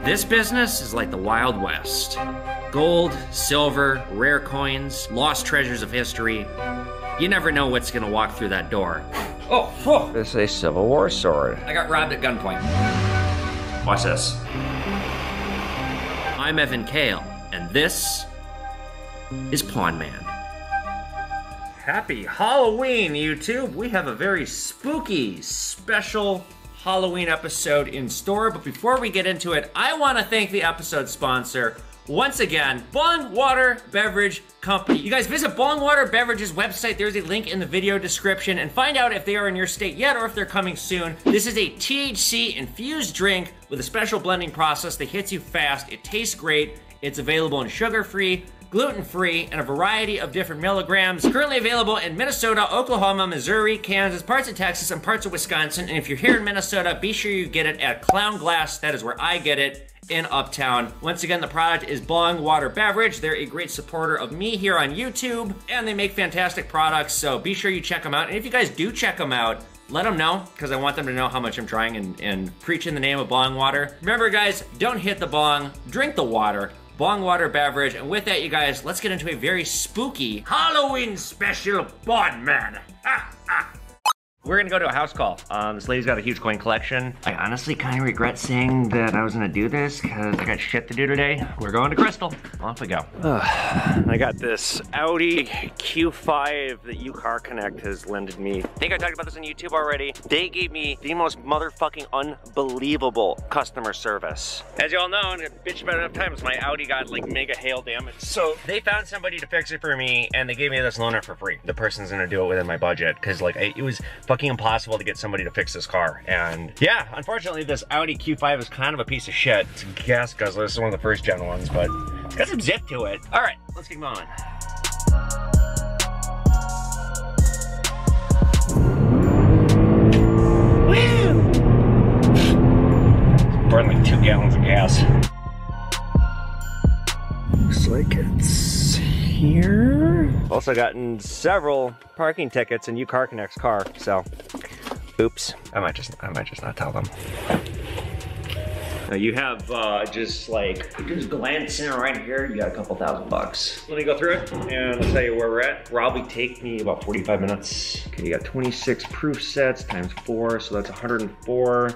This business is like the Wild West. Gold, silver, rare coins, lost treasures of history. You never know what's gonna walk through that door. Oh, whoa. This is a Civil War sword. I got robbed at gunpoint. Watch this. I'm Evan Kale, and this is Pawn Man. Happy Halloween, YouTube! We have a very spooky, special Halloween episode in store, but before we get into it, I want to thank the episode sponsor, once again, Bong Water Beverage Company. You guys visit Bong Water Beverage's website. There's a link in the video description and find out if they are in your state yet or if they're coming soon. This is a THC infused drink with a special blending process that hits you fast. It tastes great. It's available in sugar-free, gluten-free, and a variety of different milligrams. Currently available in Minnesota, Oklahoma, Missouri, Kansas, parts of Texas, and parts of Wisconsin. And if you're here in Minnesota, be sure you get it at Clown Glass. That is where I get it, in Uptown. Once again, the product is Bong Water Beverage. They're a great supporter of me here on YouTube, and they make fantastic products, so be sure you check them out. And if you guys do check them out, let them know, because I want them to know how much I'm trying and preaching the name of Bong Water. Remember, guys, don't hit the bong, drink the water. Bong Water Beverage. And with that, you guys, let's get into a very spooky Halloween special Pawn Man. We're gonna go to a house call. This lady's got a huge coin collection. I honestly kind of regret saying that I was gonna do this because I got shit to do today. We're going to Crystal. Off we go. I got this Audi Q5 that U-Car Connect has lended me. I think I talked about this on YouTube already. They gave me the most motherfucking unbelievable customer service. As you all know, and I've bitched about it enough times, my Audi got like mega hail damage. So they found somebody to fix it for me and they gave me this loaner for free. The person's gonna do it within my budget because like it was fucking impossible to get somebody to fix this car. And yeah, unfortunately this Audi Q5 is kind of a piece of shit. It's a gas guzzler. This is one of the first gen ones, but it's got some zip to it. All right, let's get going. Woo! Burned like 2 gallons of gas. Looks like it's here. Also gotten several parking tickets in U-Car Connect's car, so oops. I might just not tell them. Now you have just glancing right here, you got a couple $1,000. Let me go through it and tell you where we're at. Probably take me about 45 minutes. Okay, you got 26 proof sets times 4, so that's 104.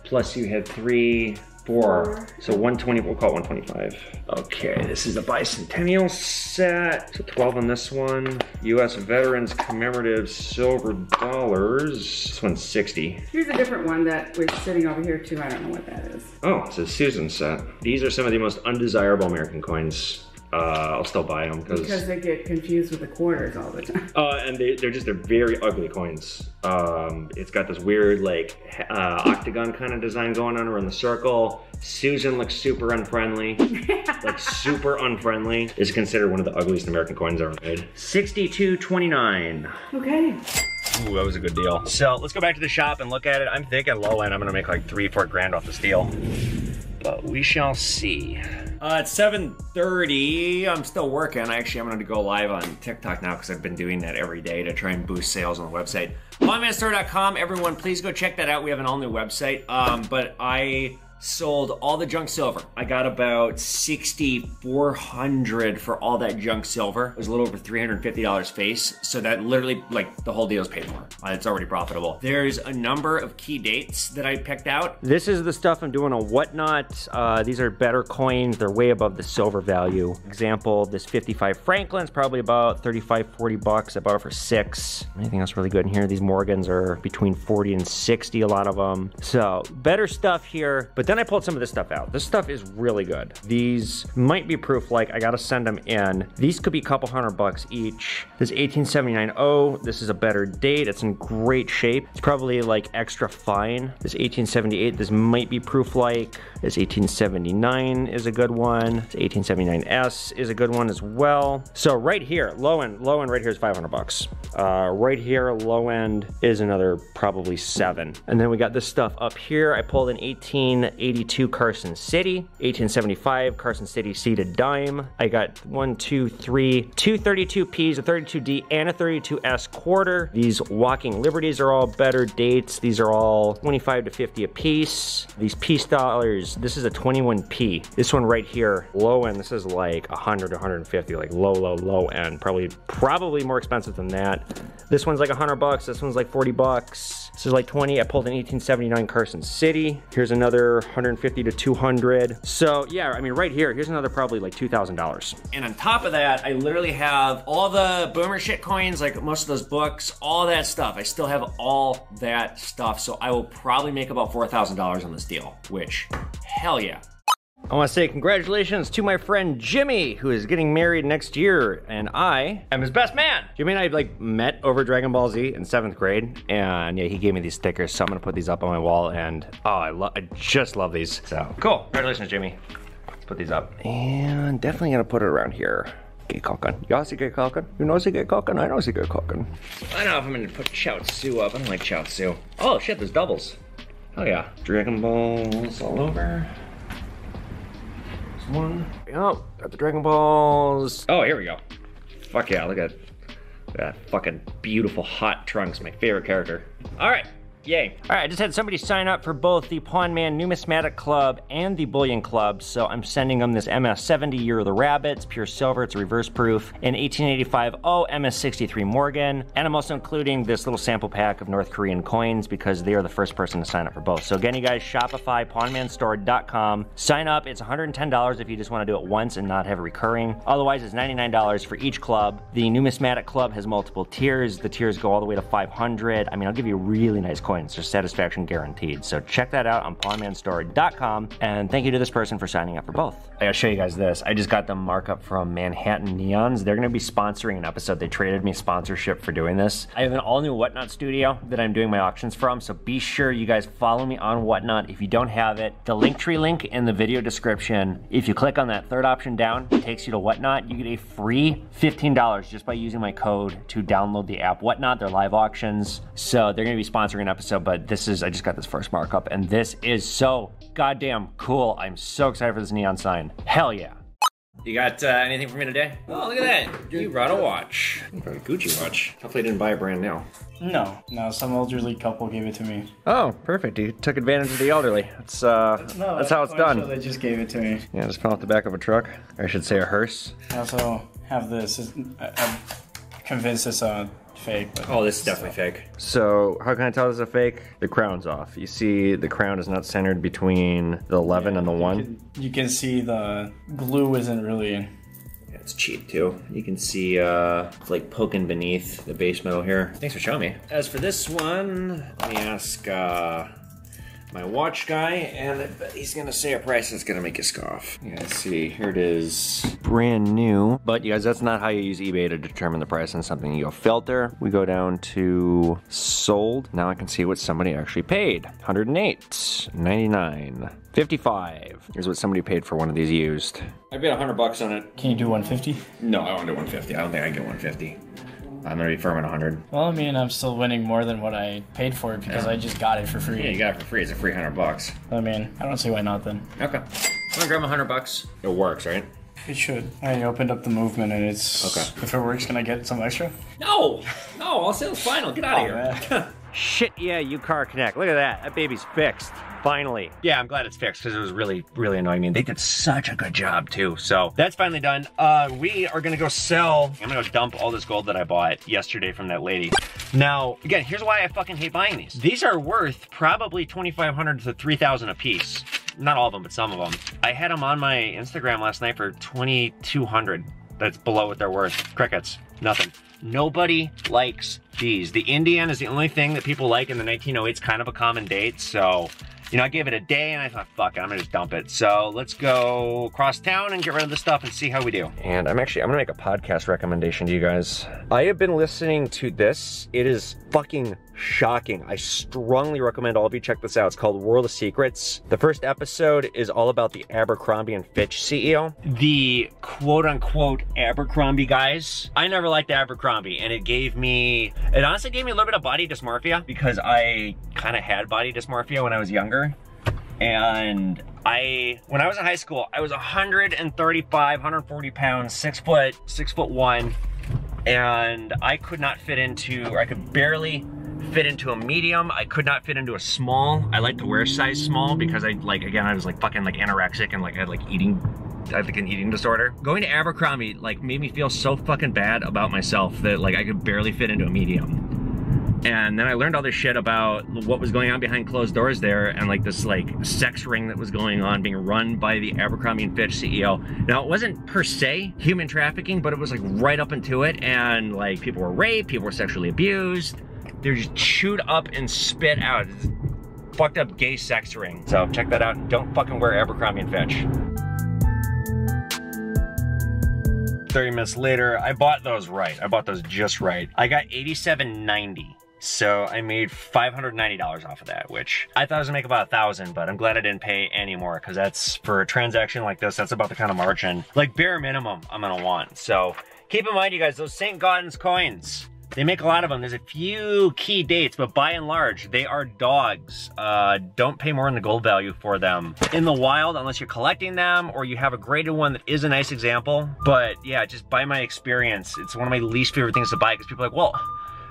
Plus you had 3, 4. So 120, we'll call it 125. Okay, this is a bicentennial set. So 12 on this one. U.S. Veterans Commemorative Silver Dollars. This one's 60. Here's a different one that was sitting over here too. I don't know what that is. Oh, it's a Susan set. These are some of the most undesirable American coins. I'll still buy them because they get confused with the quarters all the time. And they're very ugly coins. It's got this weird like octagon kind of design going on around the circle. Susan looks super unfriendly, like super unfriendly. Is considered one of the ugliest American coins ever made. 62.29. Okay. Ooh, that was a good deal. So let's go back to the shop and look at it. I'm thinking low end, I'm gonna make like 3-4 grand off the steel. But we shall see. It's 7:30. I'm still working. Actually, I'm gonna go live on TikTok now because I've been doing that every day to try and boost sales on the website. PawnmanStore.com. Everyone, please go check that out. We have an all-new website. But I sold all the junk silver. I got about 6,400 for all that junk silver. It was a little over $350 face. So that literally, like, the whole deal is paid for. It's already profitable. There's a number of key dates that I picked out. This is the stuff I'm doing on Whatnot. These are better coins. They're way above the silver value. Example, this 55 Franklin's probably about 35, 40 bucks. I bought it for 6. Anything else really good in here? These Morgans are between 40 and 60, a lot of them. So better stuff here, but then I pulled some of this stuff out. This stuff is really good. These might be proof, like I gotta send them in. These could be a couple $100 each. This 1879, oh, this is a better date. It's in great shape. It's probably like extra fine. This 1878, this might be proof like. This 1879 is a good one. This 1879S is a good one as well. So right here, low end right here is $500. Right here, low end is another probably 7. And then we got this stuff up here. I pulled an 18 82 Carson City, 1875 Carson City seeded dime. I got 2 32Ps, a 32D, and a 32S quarter. These Walking Liberties are all better dates. These are all 25 to 50 a piece. These piece dollars, this is a 21P. This one right here, low end, this is like 100 to 150, like low end. Probably more expensive than that. This one's like $100, this one's like $40. This is like 20. I pulled an 1879 Carson City. Here's another 150 to 200. So yeah, I mean right here, here's another probably like $2,000. And on top of that, I literally have all the boomer shit coins, like most of those books, all that stuff. I still have all that stuff. So I will probably make about $4,000 on this deal, which hell yeah. I want to say congratulations to my friend Jimmy, who is getting married next year, and I am his best man. Jimmy and I like met over Dragon Ball Z in 7th grade, and yeah, he gave me these stickers, so I'm gonna put these up on my wall, and oh, I just love these. So cool, congratulations, Jimmy. Let's put these up, and definitely gonna put it around here. Gay Kalkin. Y'all see Gay Kalkin? You know see Gay Kalkin? I know see Gay Kalkin. I don't know if I'm gonna put Chaozu up. I don't like Chaozu. Oh shit, there's doubles. Oh yeah. Dragon Balls all over. One. Oh, got the Dragon Balls. Oh, here we go. Fuck yeah, look at that fucking beautiful hot Trunks, my favorite character. All right, yay. All right, I just had somebody sign up for both the Pawn Man Numismatic Club and the Bullion Club, so I'm sending them this MS-70 Year of the Rabbit. It's pure silver, it's reverse proof. An 1885 MS-63 Morgan, and I'm also including this little sample pack of North Korean coins because they are the first person to sign up for both. So again, you guys, Shopify, pawnmanstore.com. Sign up, it's $110 if you just want to do it once and not have it recurring. Otherwise, it's $99 for each club. The Numismatic Club has multiple tiers. The tiers go all the way to 500. I mean, I'll give you really nice coins. There's satisfaction guaranteed. So check that out on pawnmanstore.com. And thank you to this person for signing up for both. I gotta show you guys this. I just got the markup from Manhattan Neons. They're gonna be sponsoring an episode. They traded me sponsorship for doing this. I have an all new Whatnot studio that I'm doing my auctions from. So be sure you guys follow me on Whatnot. If you don't have it, the Linktree link in the video description. If you click on that third option down, it takes you to Whatnot. You get a free $15 just by using my code to download the app Whatnot. They're live auctions. So they're gonna be sponsoring an episode, but this is, I just got this first markup and this is so goddamn cool. I'm so excited for this neon sign. Hell yeah. You got anything for me today? Oh, look at that. You brought a watch. You brought a Gucci watch. Hopefully you didn't buy a brand new. No, some elderly couple gave it to me. Oh, perfect. You took advantage of the elderly. That's how it's done. They just gave it to me. Yeah, just fell off the back of a truck. Or I should say a hearse. I also have this. I'm convinced it's fake. But oh, this is definitely fake. So how can I tell this is a fake? The crown's off. You see the crown is not centered between the 11 and the 1. You can see the glue isn't really... Yeah, it's cheap too. You can see it's like poking beneath the base metal here. Thanks for showing me. As for this one, let me ask my watch guy, and I bet he's gonna say a price that's gonna make you scoff. Yeah, let's see, here it is. Brand new, but you guys, that's not how you use eBay to determine the price on something. You go filter, we go down to sold. Now I can see what somebody actually paid. 108, 99, 55. Here's what somebody paid for one of these used. I bet $100 on it. Can you do 150? No, I won't do 150. I don't think I can get 150. I'm gonna be firm at 100. Well, I mean, I'm still winning more than what I paid for it because I just got it for free. Yeah, you got it for free. It's a free $100. I mean, I don't see why not then. Okay. I'm gonna grab $100. It works, right? It should. I opened up the movement and it's... Okay. If it works, can I get some extra? No! No, I'll say it's final. Get out of here. Shit, yeah, you car connect. Look at that. That baby's fixed. Finally. Yeah, I'm glad it's fixed because it was really, really annoying me. They did such a good job too. So that's finally done. We are gonna go sell. I'm gonna go dump all this gold that I bought yesterday from that lady. Now, again, here's why I fucking hate buying these. These are worth probably $2,500 to $3,000 a piece. Not all of them, but some of them. I had them on my Instagram last night for $2,200. That's below what they're worth. Crickets, nothing. Nobody likes these. The Indian is the only thing that people like in the 1908s, kind of a common date. So, you know, I gave it a day and I thought, fuck it, I'm gonna just dump it. So let's go across town and get rid of this stuff and see how we do. And I'm gonna make a podcast recommendation to you guys. I have been listening to this. It is fucking shocking. I strongly recommend all of you check this out. It's called World of Secrets. The first episode is all about the Abercrombie & Fitch CEO. The quote-unquote Abercrombie guys. I never liked Abercrombie, and it honestly gave me a little bit of body dysmorphia because I kind of had body dysmorphia when I was younger. And when I was in high school, I was 135, 140 pounds, 6'1", and I could not fit into, or I could barely fit into a medium. I could not fit into a small. I like to wear size small because I was like fucking like anorexic and like I had like an eating disorder. Going to Abercrombie like made me feel so fucking bad about myself that like I could barely fit into a medium. And then I learned all this shit about what was going on behind closed doors there, and like this like sex ring that was going on being run by the Abercrombie & Fitch CEO. Now it wasn't per se human trafficking, but it was like right up into it, and like people were raped, people were sexually abused. They're just chewed up and spit out. It's a fucked up gay sex ring. So check that out, and don't fucking wear Abercrombie & Fitch. 30 minutes later, I bought those right. I bought those just right. I got $87.90. So I made $590 off of that, which I thought I was gonna make about $1,000, but I'm glad I didn't pay any more, because that's, for a transaction like this, that's about the kind of margin, like bare minimum, I'm gonna want. So keep in mind, you guys, those St. Gaudens coins, they make a lot of them. There's a few key dates, but by and large, they are dogs. Don't pay more than the gold value for them in the wild, unless you're collecting them or you have a graded one that is a nice example. But yeah, just by my experience, it's one of my least favorite things to buy, because people are like, well,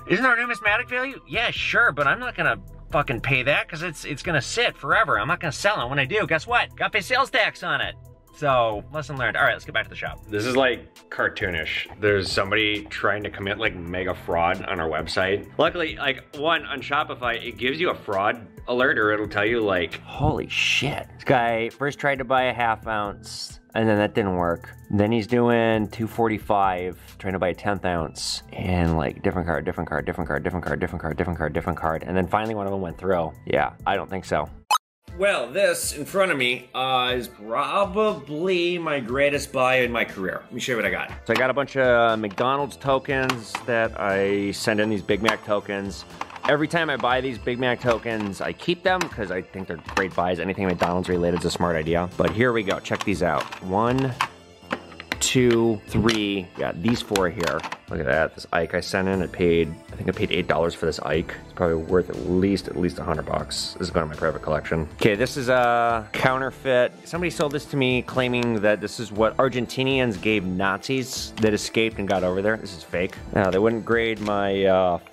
isn't there a numismatic value? Yeah, sure, but I'm not gonna fucking pay that, because it's gonna sit forever. I'm not gonna sell it. When I do, guess what? Gotta pay sales tax on it. So, lesson learned. All right, let's get back to the shop. This is like cartoonish. There's somebody trying to commit like mega fraud on our website. Luckily, like one on Shopify, it gives you a fraud alert, or it'll tell you like, holy shit. This guy first tried to buy a 1/2 ounce, and then that didn't work. Then he's doing 245, trying to buy a 1/10 ounce, and like different card, different card, different card, different card, different card, different card, different card. And then finally one of them went through. Yeah, I don't think so. Well, this in front of me is probably my greatest buy in my career. Let me show you what I got. So I got a bunch of McDonald's tokens that I send in, these Big Mac tokens. Every time I buy these Big Mac tokens, I keep them because I think they're great buys. Anything McDonald's related is a smart idea. But here we go, check these out. 1, 2, 3, yeah, these 4 here. Look at that, this Ike I sent in, I think I paid $8 for this Ike. It's probably worth at least $100 bucks. This is going to my private collection. Okay, this is a counterfeit. Somebody sold this to me claiming that this is what Argentinians gave Nazis that escaped and got over there. This is fake. Now, they wouldn't grade my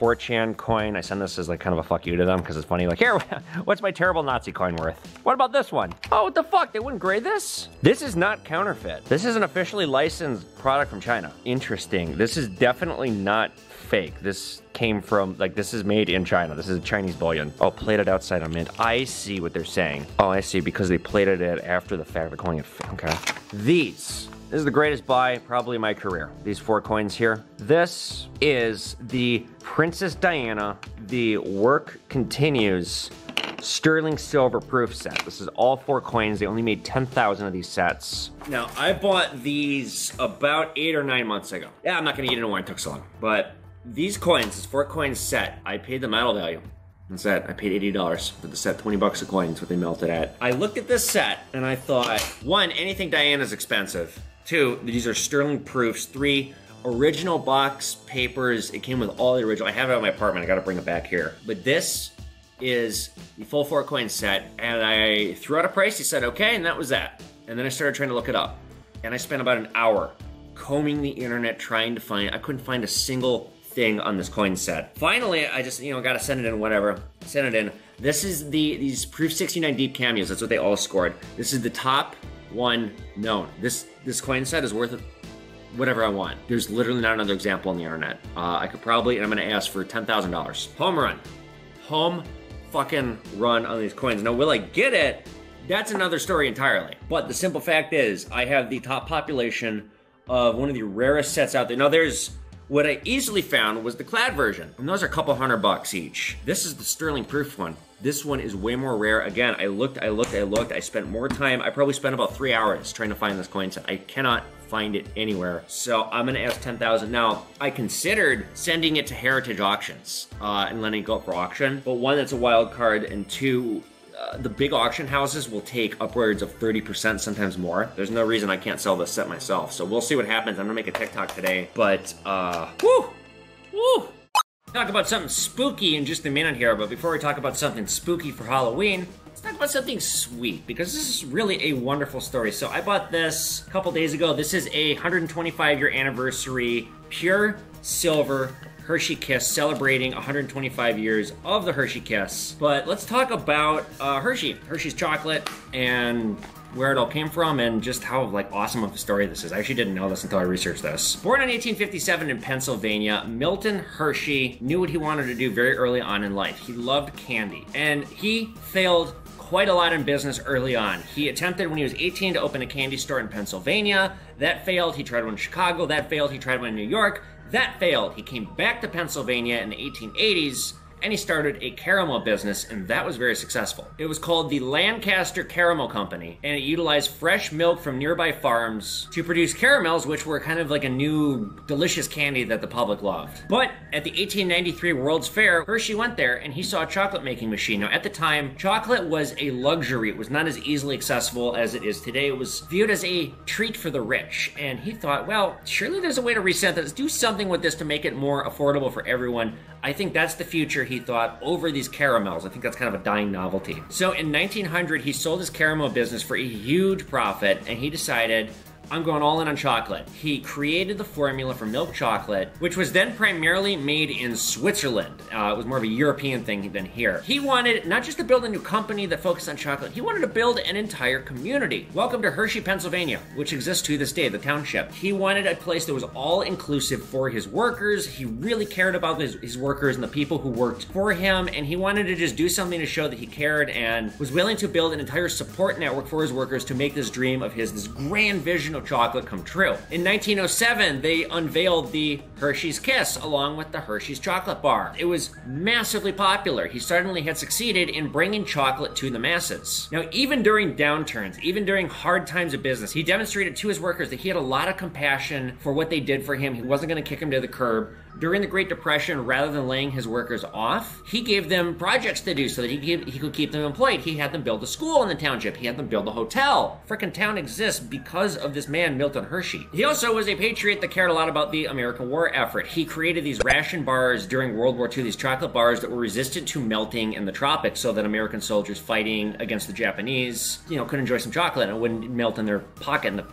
4chan coin. I send this as like kind of a fuck you to them because it's funny. Like, here, what's my terrible Nazi coin worth? What about this one? Oh, what the fuck? They wouldn't grade this? This is not counterfeit. This is an officially licensed product from China. Interesting. This is definitely not fake. This came from, like, this is made in China. This is a Chinese bullion. Oh, plated outside on mint. I see what they're saying. Oh, I see, because they plated it after the fact. They're calling it fake. Okay. This is the greatest buy probably in my career. These 4 coins here. This is the Princess Diana, the Work Continues sterling silver proof set. This is all 4 coins. They only made 10,000 of these sets. Now, I bought these about 8 or 9 months ago. Yeah, I'm not gonna get into why it took so long, but these coins, this 4 coin set, I paid the metal value. The set, I paid $80 for the set, 20 bucks a coin is what they melted at. I looked at this set and I thought, 1, anything Diana's expensive. 2, these are sterling proofs. 3, original box papers. It came with all the original. I have it at my apartment, I gotta bring it back here. But this is the full 4 coin set, and I threw out a price. He said okay, and that was that. And then I started trying to look it up, and I spent about an hour combing the internet trying to find. I couldn't find a single thing on this coin set. Finally, I just gotta send it in. Whatever, send it in. This is these Proof 69 deep cameos. That's what they all scored. This is the top one known. This coin set is worth whatever I want. There's literally not another example on the internet. I could probably, and I'm gonna ask for $10,000. Home run. Home fucking run on these coins. Now, will I get it? That's another story entirely. But the simple fact is, I have the top population of one of the rarest sets out there. Now, there's what I easily found was the clad version, and those are a couple $100 each. This is the sterling proof one. This one is way more rare. Again, I looked. I spent more time. I probably spent about 3 hours trying to find this coin set. I cannot find it anywhere. So I'm gonna ask 10,000. Now, I considered sending it to Heritage Auctions and letting it go up for auction, but 1, that's a wild card, and 2, the big auction houses will take upwards of 30%, sometimes more. There's no reason I can't sell this set myself. So we'll see what happens. I'm gonna make a TikTok today, but Talk about something spooky in just a minute here, but before we talk about something spooky for Halloween, let's talk about something sweet, because this is really a wonderful story. So I bought this a couple days ago. This is a 125-year anniversary pure silver Hershey Kiss, celebrating 125 years of the Hershey Kiss. But let's talk about Hershey's chocolate, and where it all came from, and just how awesome of a story this is. I actually didn't know this until I researched this. Born in 1857 in Pennsylvania, Milton Hershey knew what he wanted to do very early on in life. He loved candy, and he failed quite a lot in business early on. He attempted when he was 18 to open a candy store in Pennsylvania. That failed. He tried one in Chicago. That failed. He tried one in New York. That failed. He came back to Pennsylvania in the 1880s, and he started a caramel business, and that was very successful. It was called the Lancaster Caramel Company, and it utilized fresh milk from nearby farms to produce caramels, which were kind of like a new delicious candy that the public loved. But at the 1893 World's Fair, Hershey went there and he saw a chocolate making machine. Now at the time, chocolate was a luxury. It was not as easily accessible as it is today. It was viewed as a treat for the rich, and he thought, well, surely there's a way to reset this, do something with this to make it more affordable for everyone. I think that's the future, he thought, over these caramels. I think that's kind of a dying novelty. So in 1900, he sold his caramel business for a huge profit, and he decided, I'm going all in on chocolate. He created the formula for milk chocolate, which was then primarily made in Switzerland. It was more of a European thing than here. He wanted not just to build a new company that focused on chocolate, he wanted to build an entire community. Welcome to Hershey, Pennsylvania, which exists to this day, the township. He wanted a place that was all-inclusive for his workers. He really cared about his workers and the people who worked for him, and he wanted to just do something to show that he cared and was willing to build an entire support network for his workers to make this dream of his, this grand vision of chocolate come true. In 1907, they unveiled the Hershey's Kiss along with the Hershey's chocolate bar. It was massively popular. He certainly had succeeded in bringing chocolate to the masses. Now, even during downturns, even during hard times of business, he demonstrated to his workers that he had a lot of compassion for what they did for him. He wasn't going to kick them to the curb. During the Great Depression, rather than laying his workers off, he gave them projects to do so that he could keep them employed. He had them build a school in the township. He had them build a hotel. Frickin' town exists because of this man, Milton Hershey. He also was a patriot that cared a lot about the American war effort. He created these ration bars during World War II, these chocolate bars that were resistant to melting in the tropics, so that American soldiers fighting against the Japanese, could enjoy some chocolate and it wouldn't melt in their pocket in the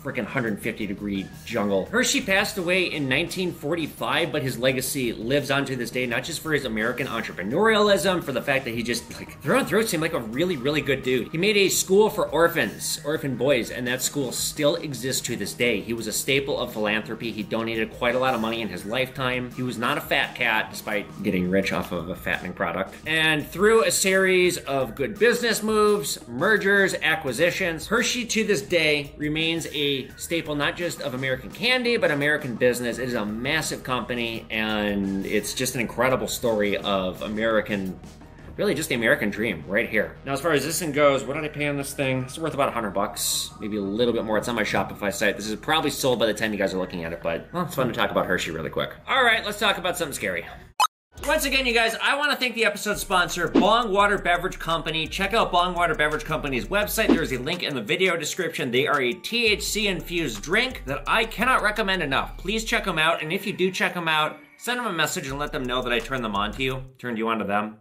freaking 150-degree jungle. Hershey passed away in 1945, but his legacy lives on to this day, not just for his American entrepreneurialism, for the fact that he just, through and through, seemed like a really, really good dude. He made a school for orphan boys, and that school still exists to this day. He was a staple of philanthropy. He donated quite a lot of money in his lifetime. He was not a fat cat, despite getting rich off of a fattening product. And through a series of good business moves, mergers, acquisitions, Hershey to this day remains a staple not just of American candy, but American business. It is a massive company, and it's just an incredible story of American, really just the American dream right here. Now, as far as this thing goes, what did I pay on this thing? It's worth about $100, maybe a little bit more. It's on my Shopify site. This is probably sold by the time you guys are looking at it, but well, it's fun to talk about Hershey really quick. All right, let's talk about something scary. Once again, you guys, I want to thank the episode sponsor, Bong Water Beverage Company. Check out Bong Water Beverage Company's website. There is a link in the video description. They are a THC-infused drink that I cannot recommend enough. Please check them out, and if you do check them out, send them a message and let them know that I turned them on to you. Turned you on to them.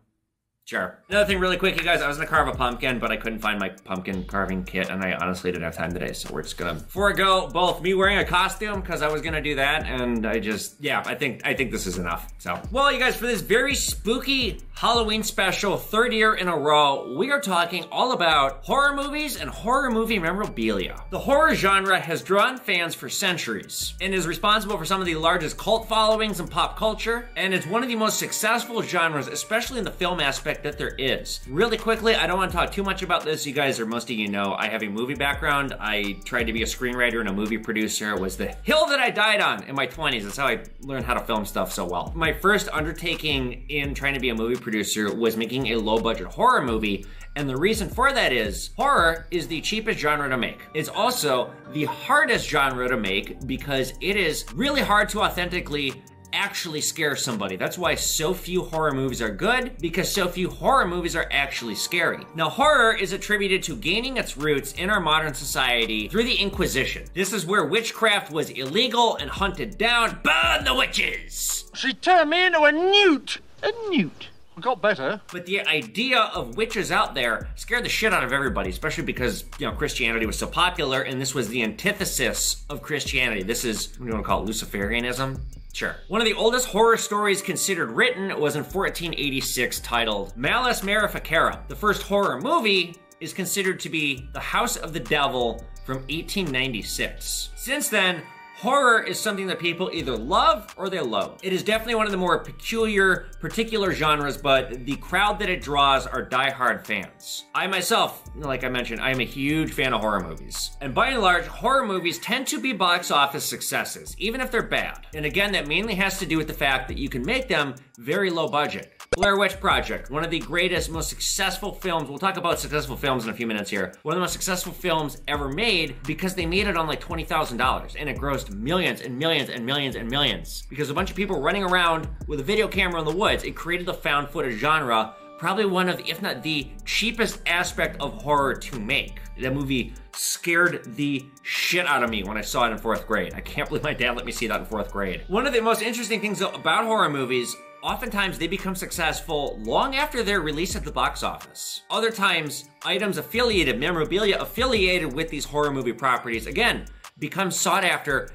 Sure. Another thing really quick, you guys, I was gonna carve a pumpkin, but I couldn't find my pumpkin carving kit, and I honestly didn't have time today, so we're just gonna forego both me wearing a costume, because I was gonna do that, and I think this is enough, so. Well, you guys, for this very spooky Halloween special, third year in a row, we are talking all about horror movies and horror movie memorabilia. The horror genre has drawn fans for centuries, and is responsible for some of the largest cult followings in pop culture, and it's one of the most successful genres, especially in the film aspect, that there is. Really quickly, I don't want to talk too much about this. You guys, or most of you know, I have a movie background. I tried to be a screenwriter and a movie producer. It was the hill that I died on in my 20s. That's how I learned how to film stuff so well. My first undertaking in trying to be a movie producer was making a low-budget horror movie, and the reason for that is horror is the cheapest genre to make. It's also the hardest genre to make because it is really hard to authentically actually scare somebody. That's why so few horror movies are good, because so few horror movies are actually scary. Now, horror is attributed to gaining its roots in our modern society through the Inquisition. This is where witchcraft was illegal and hunted down. Burn the witches! She turned me into a newt. A newt. We got better. But the idea of witches out there scared the shit out of everybody, especially because, you know, Christianity was so popular, and this was the antithesis of Christianity. This is, what do you want to call it, Luciferianism? Sure. One of the oldest horror stories considered written was in 1486, titled Malus Maleficarum. The first horror movie is considered to be The House of the Devil from 1896. Since then, horror is something that people either love or they loathe. It is definitely one of the more peculiar, particular genres, but the crowd that it draws are diehard fans. I myself, like I mentioned, I am a huge fan of horror movies. And by and large, horror movies tend to be box office successes, even if they're bad. And again, that mainly has to do with the fact that you can make them very low budget. Blair Witch Project, one of the greatest, most successful films. We'll talk about successful films in a few minutes here. One of the most successful films ever made because they made it on like $20,000 and it grossed millions and millions and millions and millions. Because a bunch of people running around with a video camera in the woods, it created the found footage genre, probably one of, if not the cheapest aspect of horror to make. That movie scared the shit out of me when I saw it in 4th grade. I can't believe my dad let me see that in 4th grade. One of the most interesting things though about horror movies, oftentimes they become successful long after they're released at the box office. Other times, items affiliated, memorabilia affiliated with these horror movie properties, again, become sought after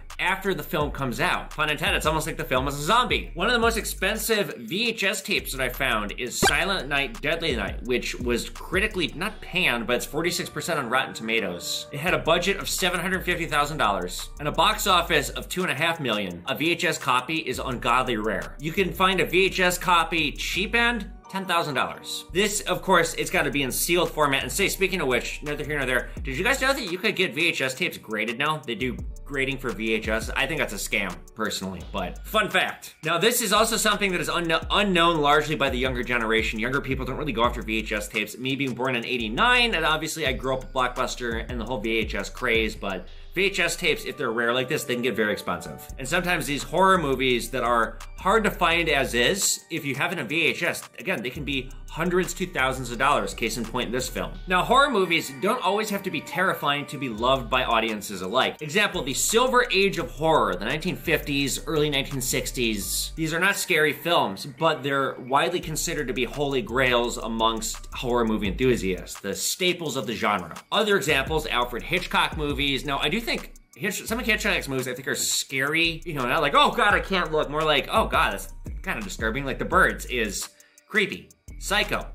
the film comes out. Pun intended, it's almost like the film is a zombie. One of the most expensive VHS tapes that I found is Silent Night, Deadly Night, which was critically, not panned, but it's 46% on Rotten Tomatoes. It had a budget of $750,000 and a box office of $2.5 million. A VHS copy is ungodly rare. You can find a VHS copy cheap end, $10,000. This, of course, it's got to be in sealed format. And say, speaking of which, neither here nor there, did you guys know that you could get VHS tapes graded now? They do grading for VHS. I think that's a scam, personally, but fun fact. Now, this is also something that is unknown largely by the younger generation. Younger people don't really go after VHS tapes. Me being born in '89, and obviously I grew up with Blockbuster and the whole VHS craze, but VHS tapes, if they're rare like this, they can get very expensive. And sometimes these horror movies that are hard to find as is, if you have it in a VHS, again, they can be hundreds to thousands of dollars, case in point this film. Now, horror movies don't always have to be terrifying to be loved by audiences alike. Example, the Silver Age of horror, the 1950s, early 1960s. These are not scary films, but they're widely considered to be holy grails amongst horror movie enthusiasts, the staples of the genre. Other examples, Alfred Hitchcock movies. Now, I do think some of Hitchcock's movies I think are scary, you know, not like, oh God, I can't look, more like, oh God, that's kind of disturbing. Like The Birds is creepy. Psycho,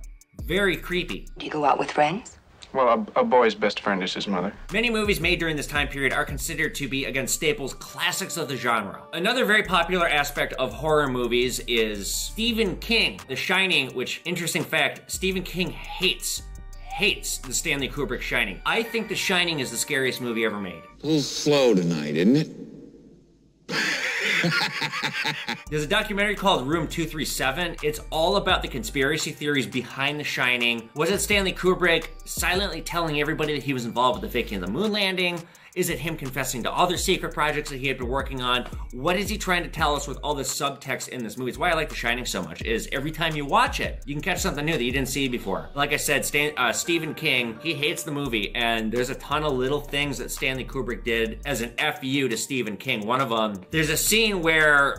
very creepy. Do you go out with friends? Well, a boy's best friend is his mother. Many movies made during this time period are considered to be, again, staples, classics of the genre. Another very popular aspect of horror movies is Stephen King, The Shining, which, interesting fact, Stephen King hates the Stanley Kubrick Shining. I think The Shining is the scariest movie ever made. A little slow tonight, isn't it? There's a documentary called Room 237. It's all about the conspiracy theories behind The Shining. Was it Stanley Kubrick silently telling everybody that he was involved with the faking of the moon landing? Is it him confessing to other secret projects that he had been working on? What is he trying to tell us with all this subtext in this movie? It's why I like The Shining so much, is every time you watch it, you can catch something new that you didn't see before. Like I said, Stephen King, he hates the movie, and there's a ton of little things that Stanley Kubrick did as an FU to Stephen King. One of them, there's a scene where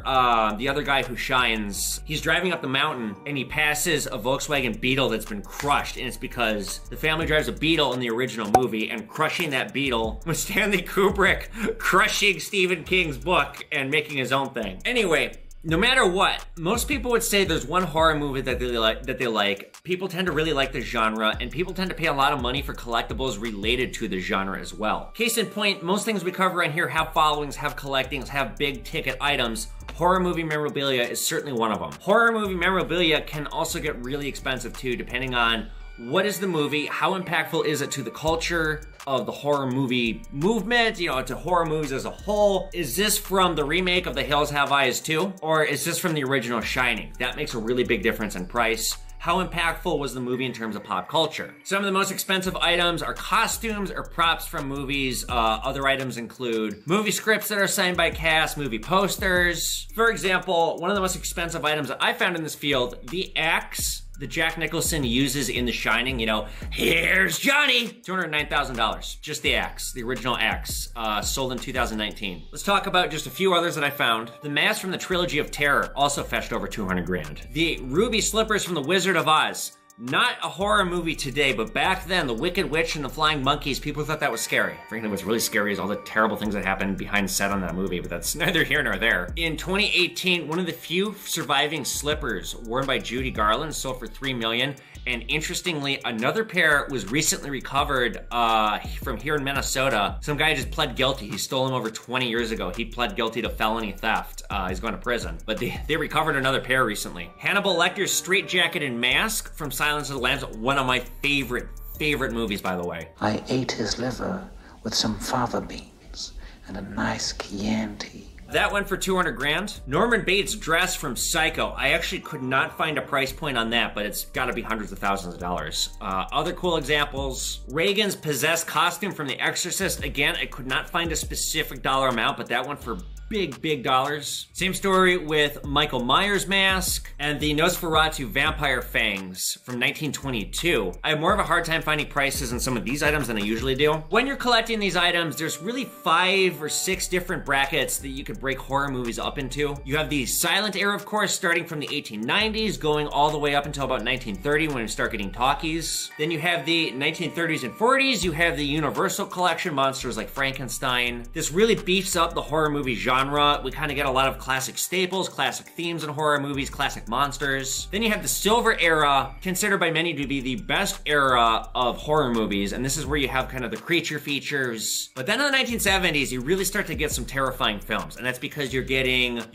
the other guy who shines, he's driving up the mountain, and he passes a Volkswagen Beetle that's been crushed, and it's because the family drives a Beetle in the original movie, and crushing that Beetle was Stanley Kubrick crushing Stephen King's book and making his own thing. Anyway, no matter what, most people would say there's one horror movie that they like. People tend to really like the genre, and people tend to pay a lot of money for collectibles related to the genre as well. Case in point, most things we cover on here have followings, have collectings, have big ticket items. Horror movie memorabilia is certainly one of them. Horror movie memorabilia can also get really expensive too, depending on what is the movie, how impactful is it to the culture of the horror movie movement, you know, to horror movies as a whole. Is this from the remake of The Hills Have Eyes 2? Or is this from the original Shining? That makes a really big difference in price. How impactful was the movie in terms of pop culture? Some of the most expensive items are costumes or props from movies. Other items include movie scripts that are signed by cast, movie posters. For example, one of the most expensive items that I found in this field, the axe that Jack Nicholson uses in The Shining, you know, here's Johnny! $209,000. Just the axe, the original axe, sold in 2019. Let's talk about just a few others that I found. The mask from the Trilogy of Terror also fetched over 200 grand. The ruby slippers from The Wizard of Oz. Not a horror movie today, but back then, The Wicked Witch and the Flying Monkeys, people thought that was scary. Frankly, what's really scary is all the terrible things that happened behind set on that movie, but that's neither here nor there. In 2018, one of the few surviving slippers worn by Judy Garland sold for $3 million. And interestingly, another pair was recently recovered from here in Minnesota. Some guy just pled guilty. He stole them over 20 years ago. He pled guilty to felony theft. He's going to prison. But they recovered another pair recently. Hannibal Lecter's straitjacket and mask from Silence of the Lambs, one of my favorite movies, by the way. I ate his liver with some fava beans and a nice Chianti. That went for 200 grand. Norman Bates' dress from Psycho. I actually could not find a price point on that, but it's gotta be hundreds of thousands of dollars. Other cool examples, Reagan's possessed costume from The Exorcist. Again, I could not find a specific dollar amount, but that went for big dollars. Same story with Michael Myers' mask and the Nosferatu vampire fangs from 1922. I have more of a hard time finding prices on some of these items than I usually do. When you're collecting these items, there's really 5 or 6 different brackets that you could break horror movies up into. You have the silent era, of course, starting from the 1890s, going all the way up until about 1930 when you start getting talkies. Then you have the 1930s and 40s. You have the Universal collection, monsters like Frankenstein. This really beefs up the horror movie genre. We kind of get a lot of classic staples, classic themes in horror movies, classic monsters. Then you have the Silver Era, considered by many to be the best era of horror movies, and this is where you have kind of the creature features. But then in the 1970s, you really start to get some terrifying films, and that's because you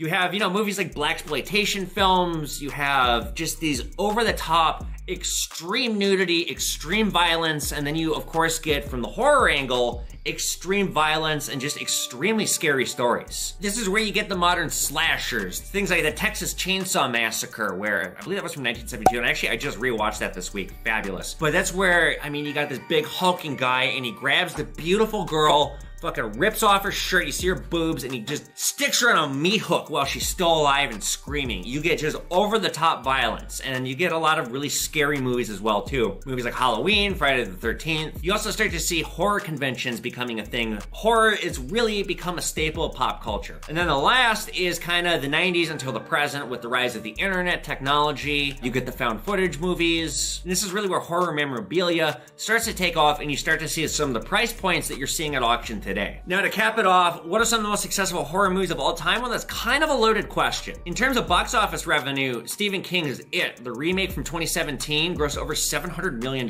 have, you know, movies like blaxploitation films, you have just these over-the-top extreme nudity, extreme violence, and then you, of course, get from the horror angle, extreme violence and just extremely scary stories. This is where you get the modern slashers, things like the Texas Chainsaw Massacre, where I believe that was from 1972, and actually I just rewatched that this week. Fabulous. But that's where, I mean, you got this big hulking guy and he grabs the beautiful girl, fucking rips off her shirt, you see her boobs, and he just sticks her on a meat hook while she's still alive and screaming. You get just over-the-top violence, and you get a lot of really scary movies as well, too. Movies like Halloween, Friday the 13th. You also start to see horror conventions becoming a thing. Horror is really become a staple of pop culture. And then the last is kind of the 90s until the present with the rise of the internet, technology. You get the found footage movies. And this is really where horror memorabilia starts to take off, and you start to see some of the price points that you're seeing at auction today. Now, to cap it off, what are some of the most successful horror movies of all time? Well, that's kind of a loaded question. In terms of box office revenue, Stephen King's It, the remake from 2017, grossed over $700 million.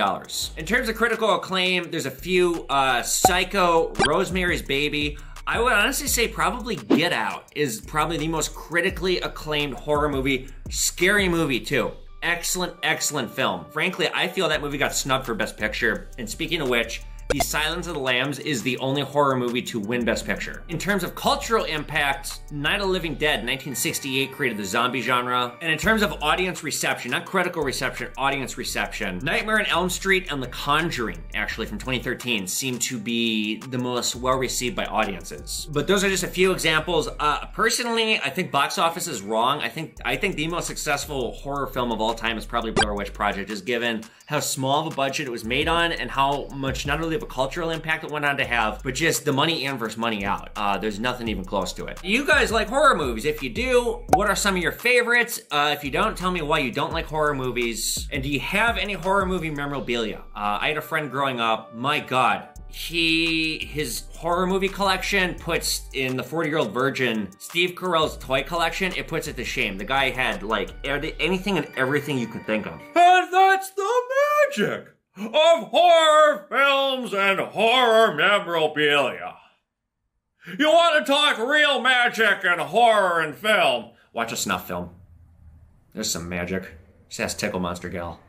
In terms of critical acclaim, there's a few, Psycho, Rosemary's Baby. I would honestly say probably Get Out is probably the most critically acclaimed horror movie. Scary movie, too. Excellent, excellent film. Frankly, I feel that movie got snubbed for Best Picture. And speaking of which, The Silence of the Lambs is the only horror movie to win Best Picture. In terms of cultural impact, Night of the Living Dead, 1968, created the zombie genre. And in terms of audience reception, not critical reception, audience reception, Nightmare on Elm Street and The Conjuring, actually from 2013, seem to be the most well-received by audiences. But those are just a few examples. Personally, I think box office is wrong. I think the most successful horror film of all time is probably Blair Witch Project, just given how small of a budget it was made on and how much not only of a cultural impact it went on to have, but just the money in versus money out. There's nothing even close to it. You guys like horror movies? If you do, what are some of your favorites? If you don't, tell me why you don't like horror movies. And do you have any horror movie memorabilia? I had a friend growing up, my God, his horror movie collection puts in the 40-Year-Old Virgin, Steve Carell's toy collection, it puts it to shame. The guy had like anything and everything you could think of. And that's the magic of horror films and horror memorabilia. You want to talk real magic and horror and film? Watch a snuff film. There's some magic. Just ask Tickle Monster Gal.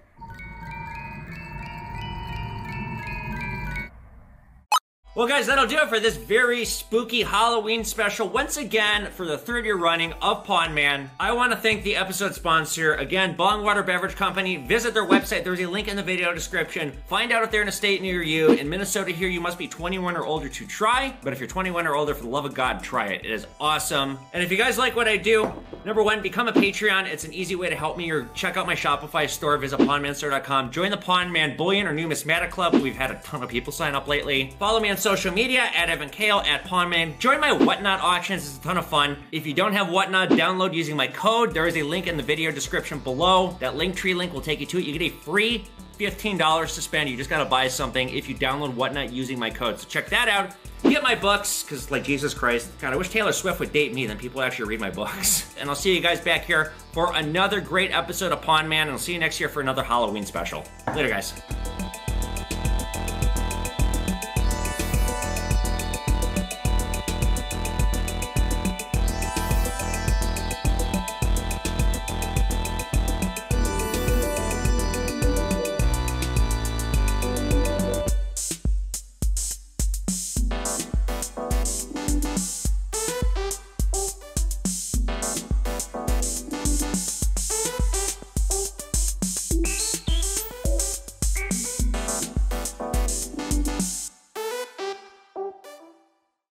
Well, guys, that'll do it for this very spooky Halloween special. Once again, for the 3rd year running of Pawn Man, I want to thank the episode sponsor, again, Bongwater Beverage Company. Visit their website. There's a link in the video description. Find out if they're in a state near you. In Minnesota here, you must be 21 or older to try. But if you're 21 or older, for the love of God, try it. It is awesome. And if you guys like what I do, Number one, become a Patreon. It's an easy way to help me, or check out my Shopify store. Visit pawnmanstore.com. Join the Pawn Man Bullion or Numismatic Club. We've had a ton of people sign up lately. Follow me on social media at Evan Kale, at Pawnman. Join my Whatnot auctions. It's a ton of fun. If you don't have Whatnot, download using my code. There is a link in the video description below. That Linktree link will take you to it. You get a free $15 to spend. You just gotta buy something if you download Whatnot using my code. So check that out. Get my books, because like Jesus Christ, God, I wish Taylor Swift would date me, then people would actually read my books. And I'll see you guys back here for another great episode of Pawn Man, and I'll see you next year for another Halloween special. Later, guys.